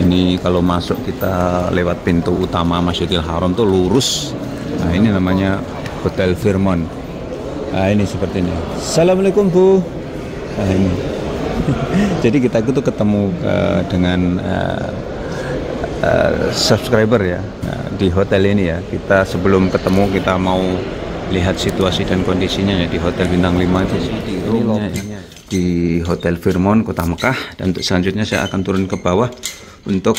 Ini kalau masuk kita lewat pintu utama Masjidil Haram tuh lurus. Nah, ini namanya Hotel Fairmont. Nah, ini seperti ini. Assalamualaikum Bu. Nah, ini. Jadi kita itu ketemu dengan subscriber ya di hotel ini ya. Kita sebelum ketemu kita mau lihat situasi dan kondisinya ya di Hotel Bintang 5 itu di roomnya ya, di Hotel Fairmont Kota Mekah. Dan untuk selanjutnya saya akan turun ke bawah untuk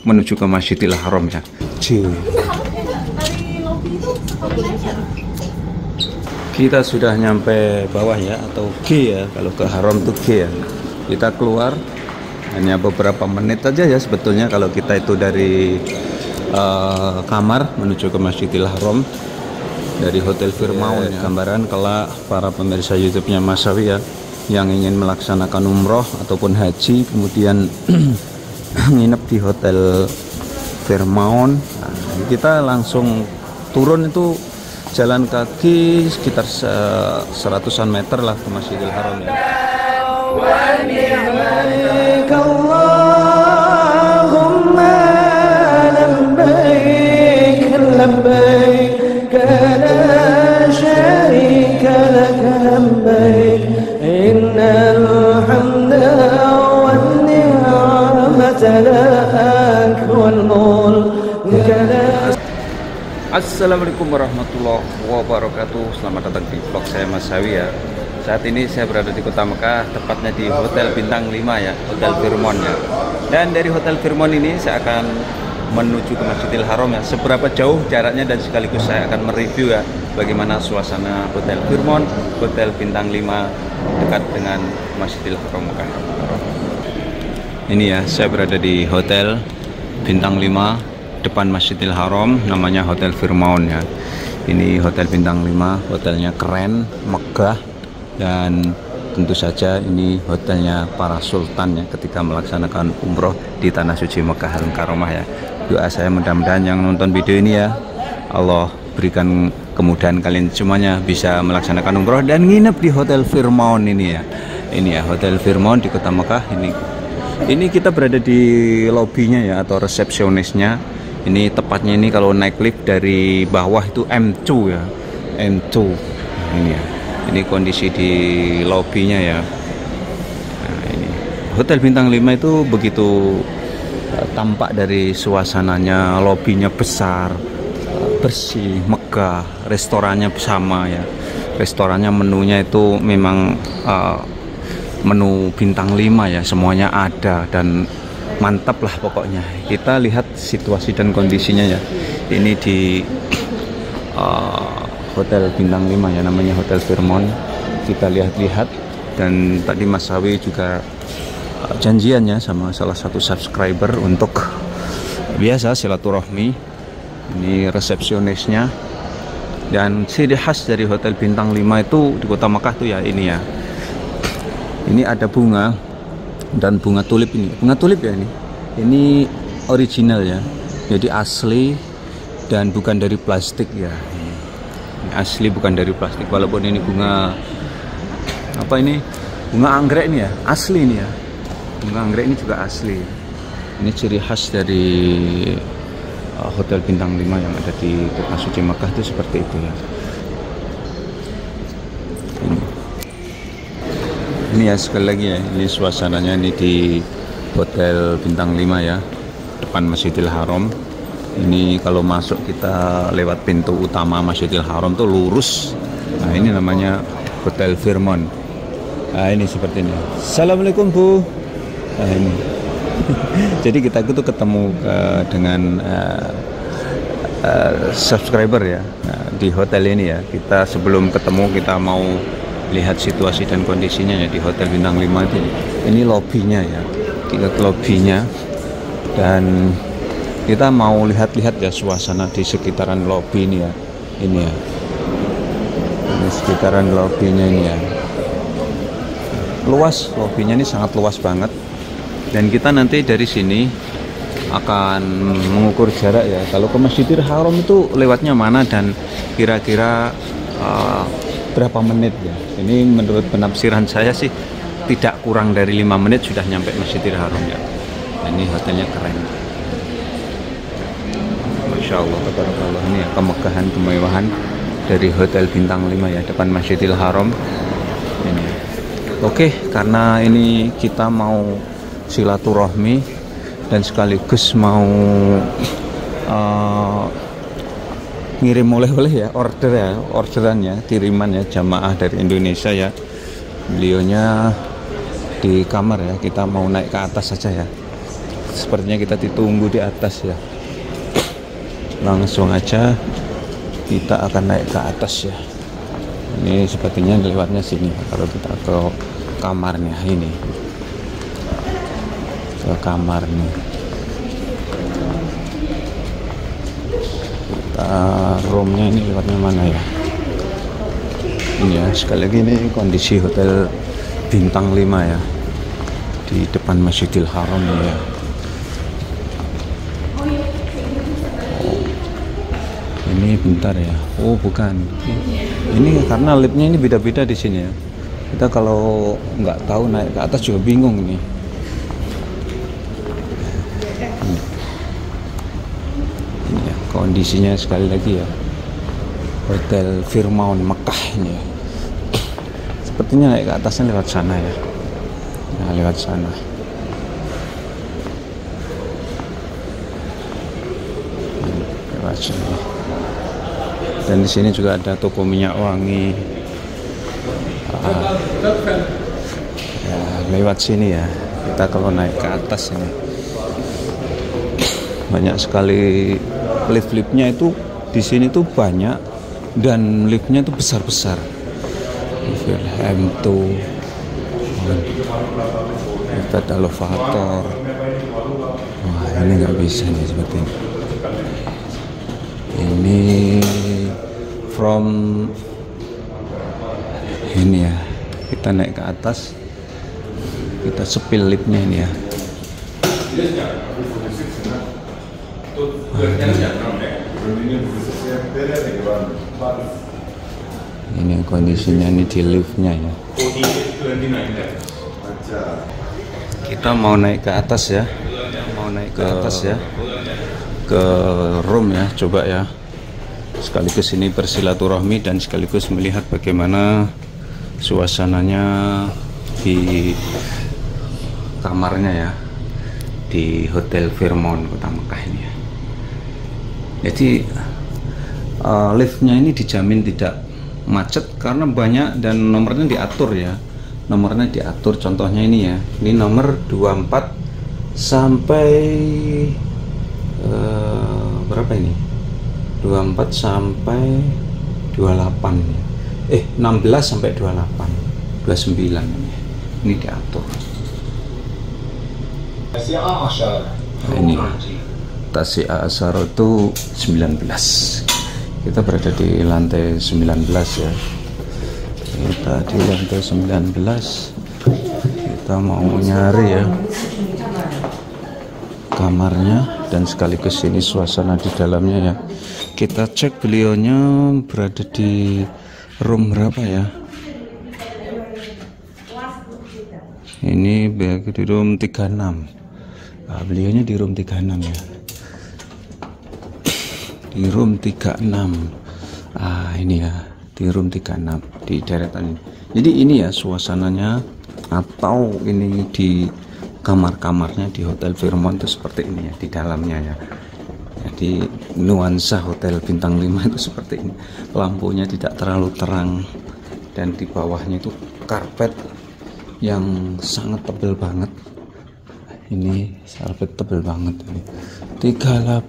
menuju ke Masjidil Haram ya. Kita sudah nyampe bawah ya, atau G ya, kalau ke Haram tuh G ya. Kita keluar hanya beberapa menit aja ya sebetulnya kalau kita itu dari kamar menuju ke Masjidil Haram dari Hotel Fairmont ya. Gambaran kalau para pemirsa YouTube-nya Mas Sawi ya yang ingin melaksanakan umroh ataupun haji kemudian nginep di Hotel Fairmont. Nah, kita langsung turun itu jalan kaki sekitar 100-an meter lah ke Masjidil Haram ya. Assalamualaikum warahmatullahi wabarakatuh. Selamat datang di vlog saya Mas Sawi ya. Saat ini saya berada di Kota Mekah, tepatnya di Hotel Bintang 5 ya, Hotel Fairmont ya. Dan dari Hotel Fairmont ini saya akan menuju ke Masjidil Haram ya. Seberapa jauh jaraknya dan sekaligus saya akan mereview ya bagaimana suasana Hotel Fairmont, Hotel Bintang 5 dekat dengan Masjidil Haram Mekah. Ini ya, saya berada di Hotel Bintang 5 depan Masjidil Haram, namanya Hotel Fairmont ya. Ini Hotel Bintang 5, hotelnya keren, megah, dan tentu saja ini hotelnya para sultan ya ketika melaksanakan umroh di tanah suci Mekah Al-Mukarramah ya. Doa saya mudah-mudahan yang nonton video ini ya Allah berikan kemudahan kalian semuanya bisa melaksanakan umroh dan nginep di Hotel Fairmont ini ya. Ini ya Hotel Fairmont di Kota Mekah. Ini kita berada di lobbynya ya, atau resepsionisnya. Ini tepatnya ini kalau naik lift dari bawah itu M2 ya, M2. Ini ya, ini kondisi di lobbynya ya. Nah, ini Hotel Bintang 5 itu begitu tampak dari suasananya, lobbynya besar, bersih, megah, restorannya sama ya. Restorannya menunya itu memang menu bintang 5 ya, semuanya ada dan mantap lah pokoknya. Kita lihat situasi dan kondisinya ya. Ini di Hotel Bintang 5 ya, namanya Hotel Fairmont. Kita lihat-lihat, dan tadi Mas Sawi juga janjiannya sama salah satu subscriber untuk biasa silaturahmi. Ini resepsionisnya. Dan ciri khas dari Hotel Bintang 5 itu di Kota Mekah tuh ya ini ya. Ini ada bunga dan bunga tulip ini. Bunga tulip ya ini. Ini original ya. Jadi asli dan bukan dari plastik ya. Ini asli bukan dari plastik, walaupun ini bunga apa ini? Bunga anggrek ini ya. Asli ini ya. Bunga anggrek ini juga asli. Ini ciri khas dari Hotel Bintang 5 yang ada di Kota Suci Mekah itu seperti itu ya. Ini ya sekali lagi ya, ini suasananya ini di Hotel Bintang 5 ya, depan Masjidil Haram. Ini kalau masuk kita lewat pintu utama Masjidil Haram tuh lurus. Nah, ini namanya Hotel Fairmont. Nah, ini seperti ini. Assalamualaikum Bu. Nah, ini. Jadi kita itu ketemu dengan subscriber ya di hotel ini ya. Kita sebelum ketemu kita mau lihat situasi dan kondisinya ya di Hotel Bintang 5 itu. Ini lobbynya ya, kita ke lobbynya dan kita mau lihat-lihat ya suasana di sekitaran lobby ini ya. Ini ya, ini sekitaran lobbynya ini ya, luas, lobbynya ini sangat luas banget. Dan kita nanti dari sini akan mengukur jarak ya, kalau ke Masjidil Haram itu lewatnya mana dan kira-kira berapa menit ya. Ini menurut penafsiran saya sih tidak kurang dari 5 menit sudah nyampe Masjidil Haram ya. Ini hotelnya keren. Masya Allah, tabarakallah. Ini ya, kemegahan, kemewahan dari Hotel Bintang 5 ya, depan Masjidil Haram. Ini. Oke, karena ini kita mau silaturahmi dan sekaligus mau ngirim oleh-oleh ya, orderannya, kiriman ya, jamaah dari Indonesia ya. Beliaunya di kamar ya, kita mau naik ke atas saja ya. Sepertinya kita ditunggu di atas ya. Langsung aja kita akan naik ke atas ya. Ini sepertinya lewatnya sini kalau kita ke kamarnya ini. Ke kamar nih. Roomnya ini lewatnya mana ya? Ini ya, sekali lagi ini kondisi Hotel Bintang 5 ya, di depan Masjidil Haram ya. Ini bentar ya. Oh bukan. Ini karena liftnya ini beda-beda di sini ya. Kita kalau nggak tahu naik ke atas juga bingung nih. Ini ya, kondisinya sekali lagi ya. Hotel Firmaun Mekah ini ya. Sepertinya naik ke atasnya lewat sana ya. Nah, lewat sana. Lewat sini. Dan di sini juga ada toko minyak wangi. Ya, lewat sini ya. Kita kalau naik ke atas ini banyak sekali lift-liftnya itu di sini tuh banyak dan liftnya tuh besar-besar. M2, kita ada elevator. Wah ini nggak bisa nih seperti ini. Ini from ini ya, kita naik ke atas, kita sepil liftnya ini ya. Ini kondisinya ini di liftnya ya. Kita mau naik ke atas ya, ke atas ya, ke room ya, coba ya. Sekaligus ini bersilaturahmi dan sekaligus melihat bagaimana suasananya di kamarnya ya, di Hotel Firmaun Kota Mekah ini ya. Jadi liftnya ini dijamin tidak macet karena banyak dan nomornya diatur ya. Nomornya diatur, contohnya ini ya. Ini nomor 24 sampai berapa ini? 24 sampai 28 ya. 16 sampai 28. 29 ini. Ini diatur. Nah, ini Tasi'a Asar itu 19. Kita berada di lantai 19 ya. Kita di lantai 19. Kita mau nyari ya kamarnya dan sekaligus ini suasana di dalamnya ya. Kita cek beliaunya berada di room berapa ya. Ini di room 36. Nah, beliaunya di room 36 ya. Di room 36. Ini ya, di room 36 di deretan ini. Jadi ini ya suasananya, atau ini di kamar-kamarnya di Hotel Firmaun itu seperti ini ya, di dalamnya ya. Jadi nuansa Hotel Bintang 5 itu seperti ini. Lampunya tidak terlalu terang dan di bawahnya itu karpet yang sangat tebal banget. Ini karpet tebal banget ini. 38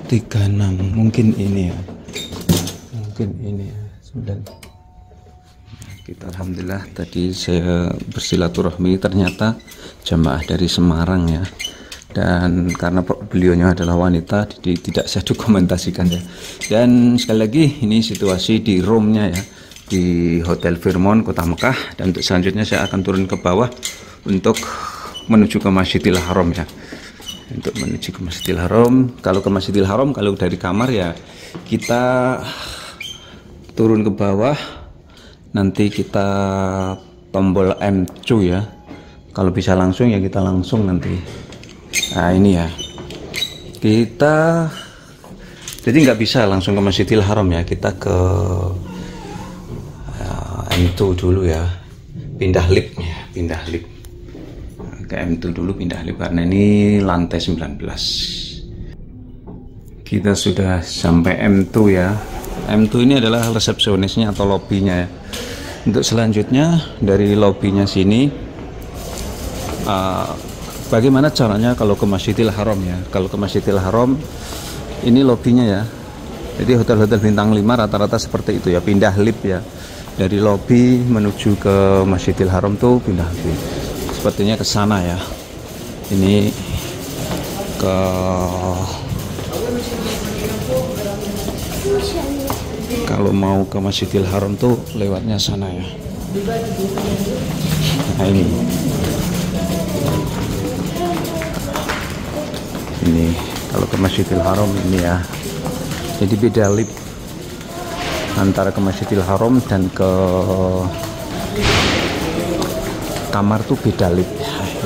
36 mungkin ini ya, mungkin ini ya. Sudah kita alhamdulillah tadi saya bersilaturahmi, ternyata jamaah dari Semarang ya, dan karena beliaunya adalah wanita jadi tidak saya dokumentasikan ya. Dan sekali lagi ini situasi di roomnya ya, di Hotel Firmaun Kota Mekah. Dan untuk selanjutnya saya akan turun ke bawah untuk menuju ke Masjidil Haram ya. Untuk menuju ke Masjidil Haram. Kalau ke Masjidil Haram, kalau dari kamar ya kita turun ke bawah, nanti kita tombol M2 ya. Kalau bisa langsung ya kita langsung nanti. Nah ini ya, kita jadi nggak bisa langsung ke Masjidil Haram ya, kita ke M2 dulu ya, pindah lift ya, pindah lift ke M2 dulu, pindah lift karena ini lantai 19. Kita sudah sampai M2 ya. M2 ini adalah resepsionisnya atau lobbynya ya. Untuk selanjutnya dari lobbynya sini, bagaimana caranya kalau ke Masjidil Haram ya? Kalau ke Masjidil Haram ini lobbynya ya. Jadi hotel-hotel bintang 5 rata-rata seperti itu ya, pindah lift ya. Dari lobby menuju ke Masjidil Haram tuh pindah lift. Sepertinya ke sana ya. Ini ke kalau mau ke Masjidil Haram tuh lewatnya sana ya. Nah ini kalau ke Masjidil Haram ini ya. Jadi beda lift antara ke Masjidil Haram dan ke kamar tuh beda lift.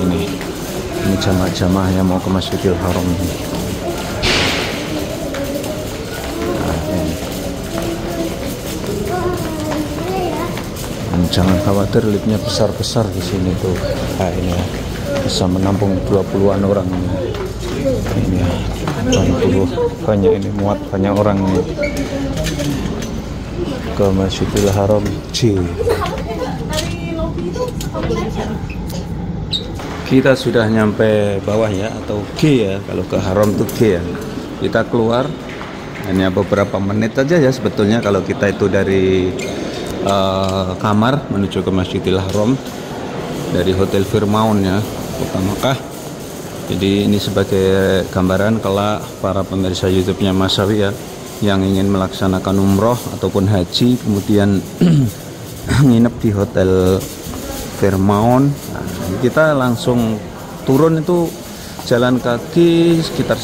Ini jamaah-jamaah yang mau ke Masjidil Haram ini. Jangan khawatir, liftnya besar-besar di sini tuh. Nah ini ya, bisa menampung 20-an orang ini. Ini ya, 20 banyak ini, muat banyak orang ini. Ke Masjidil Haram J. Kita sudah nyampe bawah ya, atau G ya. Kalau ke Haram tuh G ya. Kita keluar hanya beberapa menit aja ya sebetulnya kalau kita itu dari kamar menuju ke Masjidil Haram dari Hotel Firmaun ya, Kota Makkah. Jadi ini sebagai gambaran kelak para pemirsa YouTube-nya Mas Sawi ya, yang ingin melaksanakan umroh ataupun haji kemudian nginep di Hotel Firmaun. Nah, kita langsung turun itu jalan kaki sekitar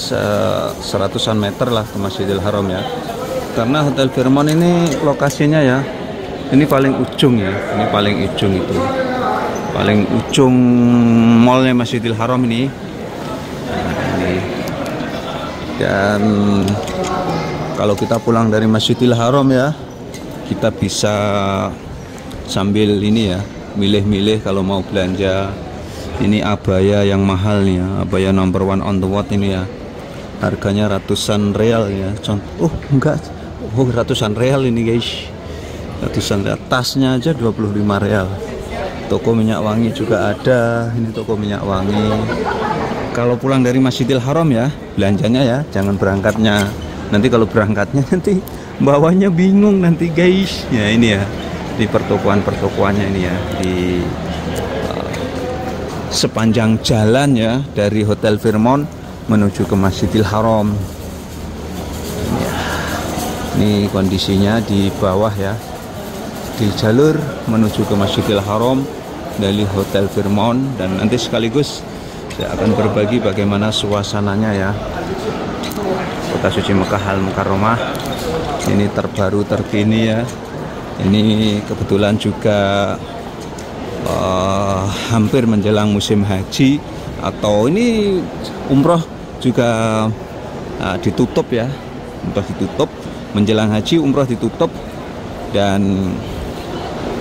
100-an meter lah ke Masjidil Haram ya. Karena Hotel Firmaun ini lokasinya ya, ini paling ujung ya, ini paling ujung itu, paling ujung mallnya Masjidil Haram ini. Dan kalau kita pulang dari Masjidil Haram ya, kita bisa sambil ini ya, milih-milih kalau mau belanja. Ini abaya yang mahal nih ya, abaya number one on the world ini ya, harganya ratusan real ya. Oh enggak, oh ratusan real ini guys, ratusan real. Tasnya aja 25 real. Toko minyak wangi juga ada, ini toko minyak wangi. Kalau pulang dari Masjidil Haram ya, belanjanya ya, jangan berangkatnya. Nanti kalau berangkatnya nanti bawahnya bingung nanti guys. Ya ini ya, di pertokoan-pertokoannya ini ya, di sepanjang jalan ya dari Hotel Firmaun menuju ke Masjidil Haram. Ya, ini kondisinya di bawah ya, di jalur menuju ke Masjidil Haram dari Hotel Firmaun. Dan nanti sekaligus saya akan berbagi bagaimana suasananya ya, Kota Suci Mekah Al Mukarramah. Ini terbaru terkini ya. Ini kebetulan juga hampir menjelang musim haji, atau ini umroh juga ditutup ya, umroh ditutup menjelang haji, umroh ditutup, dan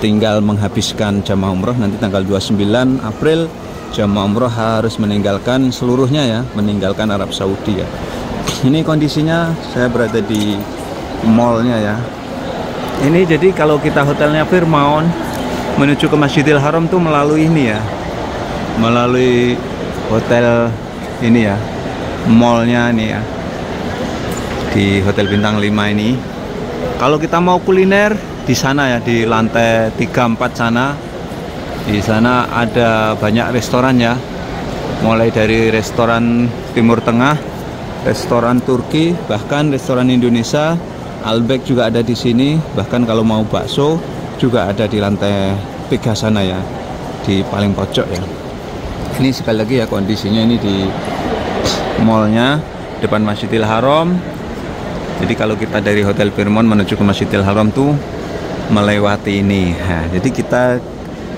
tinggal menghabiskan jamaah umroh nanti tanggal 29 April. Jamaah umroh harus meninggalkan seluruhnya ya, meninggalkan Arab Saudi ya. Ini kondisinya saya berada di mallnya ya. Ini jadi kalau kita hotelnya Firmaun menuju ke Masjidil Haram tuh melalui ini ya, melalui hotel ini ya, mallnya ini ya, di Hotel Bintang 5 ini. Kalau kita mau kuliner di sana ya, di lantai 3-4 sana. Di sana ada banyak restoran ya, mulai dari restoran Timur Tengah, restoran Turki, bahkan restoran Indonesia. Albek juga ada di sini. Bahkan kalau mau bakso juga ada di lantai 3 sana ya, di paling pojok ya. Ini sekali lagi ya kondisinya ini di mallnya depan Masjidil Haram. Jadi kalau kita dari Hotel Firmaun menuju ke Masjidil Haram tuh melewati ini. Nah, jadi kita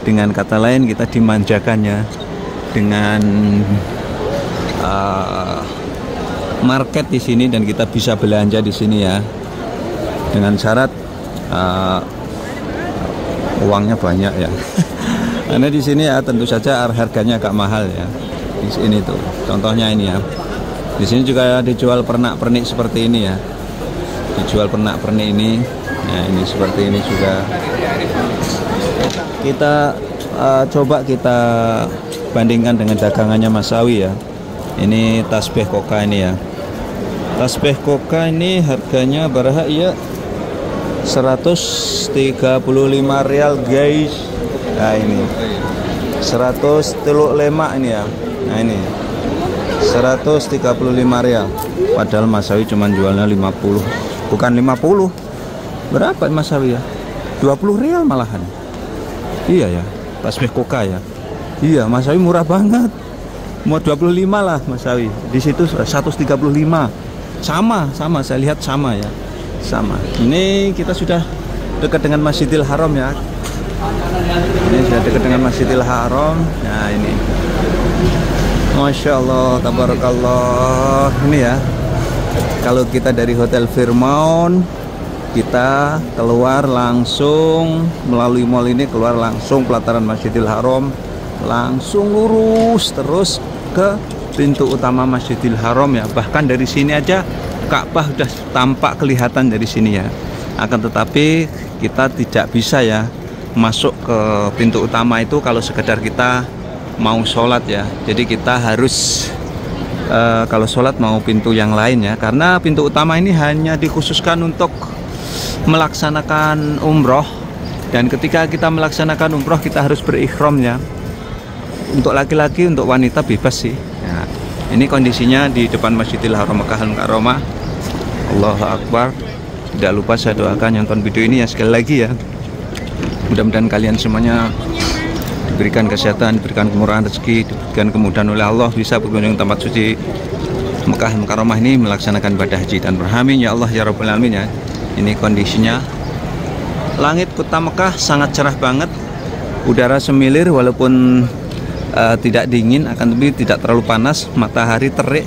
Dengan kata lain, kita dimanjakannya dengan market di sini, dan kita bisa belanja di sini ya, dengan syarat uangnya banyak ya. Karena di sini ya tentu saja harganya agak mahal ya. Di sini tuh, contohnya ini ya. Di sini juga dijual pernak-pernik seperti ini ya. Dijual pernak-pernik ini. Nah, ini seperti ini juga. Kita coba kita bandingkan dengan dagangannya Mas Sawi ya. Ini tasbih koka ini ya. Tasbih koka ini harganya berapa ya? 135 rial guys. Nah ini 135 ini ya. Nah ini 135 rial. Padahal Mas Sawi cuma jualnya 50. Bukan 50. Berapa Mas Sawi ya? 20 rial malahan. Iya ya, tasbih koka ya. Iya, Mas Sawi murah banget. Mau 25 lah Mas Sawi. Di situ 135. Sama, saya lihat sama ya. Sama. Ini kita sudah dekat dengan Masjidil Haram ya. Ini sudah dekat dengan Masjidil Haram. Nah, ini. Masya Allah, tabarakallah. Ini ya. Kalau kita dari Hotel Fairmont, kita keluar langsung melalui mall ini, keluar langsung pelataran Masjidil Haram, langsung lurus terus ke pintu utama Masjidil Haram ya. Bahkan dari sini aja Ka'bah sudah tampak kelihatan dari sini ya. Akan tetapi kita tidak bisa ya masuk ke pintu utama itu kalau sekedar kita mau sholat ya. Jadi kita harus kalau sholat mau pintu yang lain ya, karena pintu utama ini hanya dikhususkan untuk melaksanakan umroh, dan ketika kita melaksanakan umroh kita harus berikhram ya. Untuk laki-laki, untuk wanita bebas sih ya. Ini kondisinya di depan Masjidil Haram Makkah Al-Mukarramah. Allahu Akbar. Tidak lupa saya doakan yang nonton video ini ya, sekali lagi ya, mudah-mudahan kalian semuanya diberikan kesehatan, diberikan kemurahan rezeki, diberikan kemudahan oleh Allah, bisa berkunjung tempat suci Makkah Al-Mukarramah ini melaksanakan ibadah haji dan berhamin ya Allah ya Rabbal Alamin ya. Ini kondisinya, langit kota Mekah sangat cerah banget, udara semilir walaupun tidak dingin, akan tapi tidak terlalu panas. Matahari terik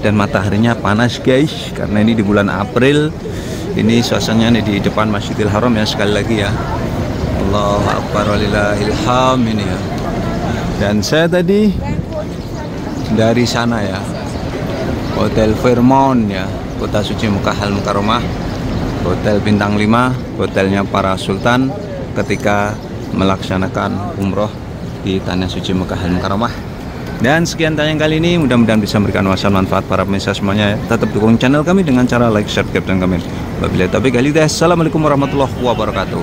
dan mataharinya panas guys, karena ini di bulan April. Ini suasananya di depan Masjidil Haram ya, sekali lagi ya. Allahu Akbar walillahil hamd ini ya. Dan saya tadi dari sana ya, Hotel Fairmont ya, kota suci Makkah Al-Mukarramah, hotel bintang 5, hotelnya para sultan ketika melaksanakan umroh di tanah suci Makkah Al-Mukarramah. Dan sekian tayang kali ini, mudah-mudahan bisa memberikan wawasan manfaat para pemirsa semuanya. Tetap dukung channel kami dengan cara like, share, dan komen. Wabillahi taufiq wal hidayah. Assalamualaikum warahmatullahi wabarakatuh.